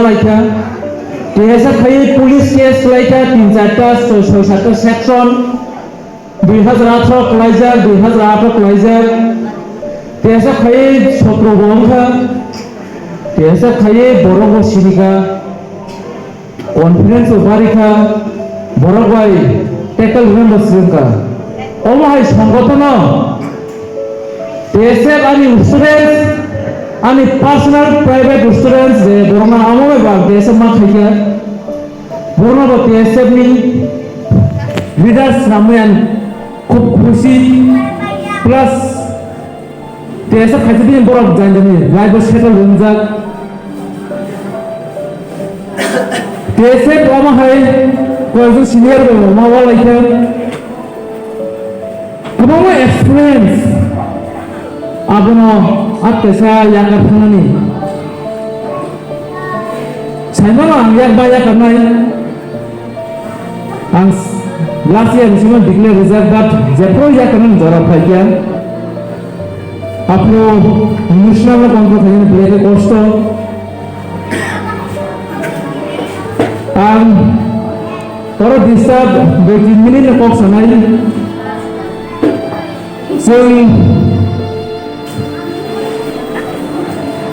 लाइका TSF खाई police case लाइका 3-4टा 6-7टा section 2018 कलाइजार 2018 कलाइजार TSF खाई छत्र बंखा टीएसएफ खाई बरग सिरिका कॉन्फिडेंस बारिका बरग बाई टेकल मेंबर सिरका ओमाहाय संगठन टीएसएफ आनी स्टूडेंट्स आनी पर्सनल प्राइवेट स्टूडेंट्स जे बरमा आमोय बा टीएसएफ मा खाइका बरमा बा टीएसएफ नि लीडर्स नामयान खूब खुशी प्लस टीएसएफ खाइते दिन बरक जाइदनि लाइफ सेटल होनजाक टीएसएफ ओमाहाय कयजन सिनियर दङ मावा लाइका गोबां एक्सपिरियेन्स आबनो आत्तेसा याकार थांनानै साइमानो आं याकबा याकारनाय आं लास्ट इयर सिमन डिक्लेयर रिजल्ट बाट जेप्रो याकारनाय जरा फाइकिया आपनो इमोशनल कन्ट्रोल खायनो ब्लेक कष्ट आं पर डिस्टार्ब बेकि मिनिट कक सनाय जों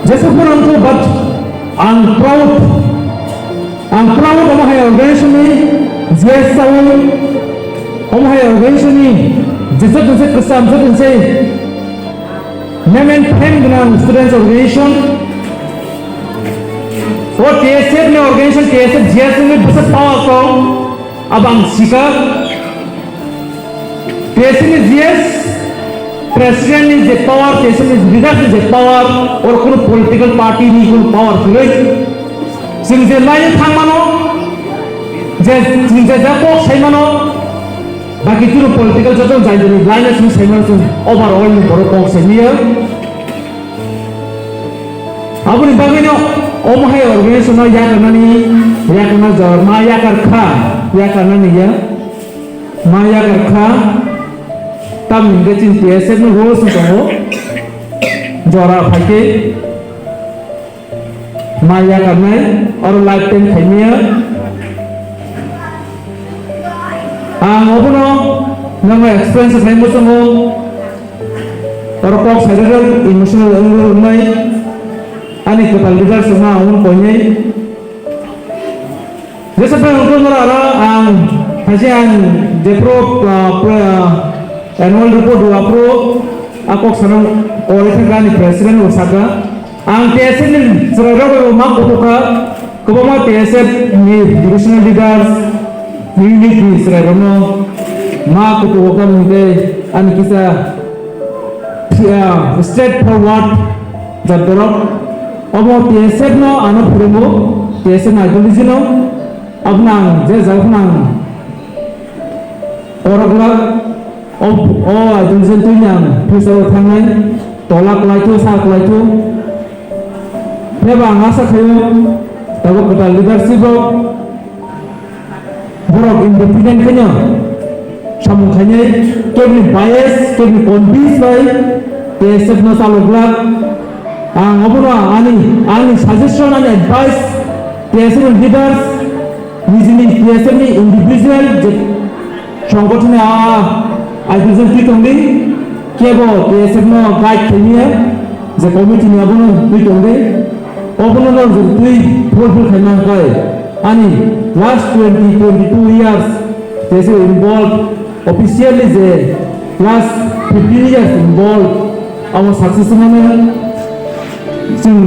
जेसेबां आंखौ बाट आं प्राउड ओमाहाय अर्गानाइजेशननि जिएस साउल ओमाहाय अर्गानाइजेशननि जेसे गोसाम जोंसे नेम एंड फेम गोनां स्टुडेन्ट्स अर्गानाइजेशन और टीएसएफ ने अर्गानाइजेशन टीएसएफ जिएस नि बसत पावाखौ अब आं सिखा टीएसएफ नि जिएस प्रेसिडेंट नि जे पावर टीएसएफ नि लीडर नि जे पावर और कोनो पॉलिटिकल पार्टी नि कोनो पावर गै जों जे लाइन थांमानो जे जों जे जाको साइमानो बाकी कोनो पॉलिटिकल जजों जायनि लाइन जों साइमानो जों ओवरऑल नि बर' कक साइनियो आबुनि बागैनो ओमाहाय अर्गानाइजेशन याकारना जर मा याकारना या मा याकारखा तब इंगेजिंग टीएसएफ नि रूल्स दङ जरा फाइके मा याकारनाय और लाइफ टाइम खायनिया आं अबनो नंगौ एक्सपीरियंस खायमो दङ और कक साइडल इमोशनल उन्नाय आनी कपाल लीडर्स मा उन कोयनै जेसेबां उनखौ आं खायसे आं जेप्रो एनुअल रिपोर्ट हुआप्रो आको सनम ओरिथागानि प्रेसिडेंट उसागा आं टीएसएफ नि जरायराव मा गथ'खा गोबां टीएसएफ नि डिविजनल लीडर्स यूनिट नि जरायरावनो मा गथ'खा मुंगे आनि किसा स्ट्रेट फरवार्ड जादरक अब टीएसएफ नो आनो फुरमो टीएसएफ आइडियोलॉजी नो अब ना जे जावना औरगला अब आइडियोलॉजी तुइना फैसाव थांनाय तलाक लाइथो साक लाइथो नेबा आसा खायो तब कथा लीडरशिप बरक इंडिपेंडेंट खैनो सामुखायनो केबनि बायस केबनि कन्भिन्स बाय टीएसएफ नो सालगला आं अबनो आंनि suggestion and advice TSF leaders निजिनि टीएसएफ नि इंडिविजुअल संगठन आइडियोलॉजी तुइतोंदि केबो टीएसएफ नो गाइड खायनिया जे कमिटि नि अबनो तुइतोंदि अबनो नो तुइ फुलफिल खायनांगाय आंनि last 22 years TSF involve officially जे last 15 years involve our success माने जों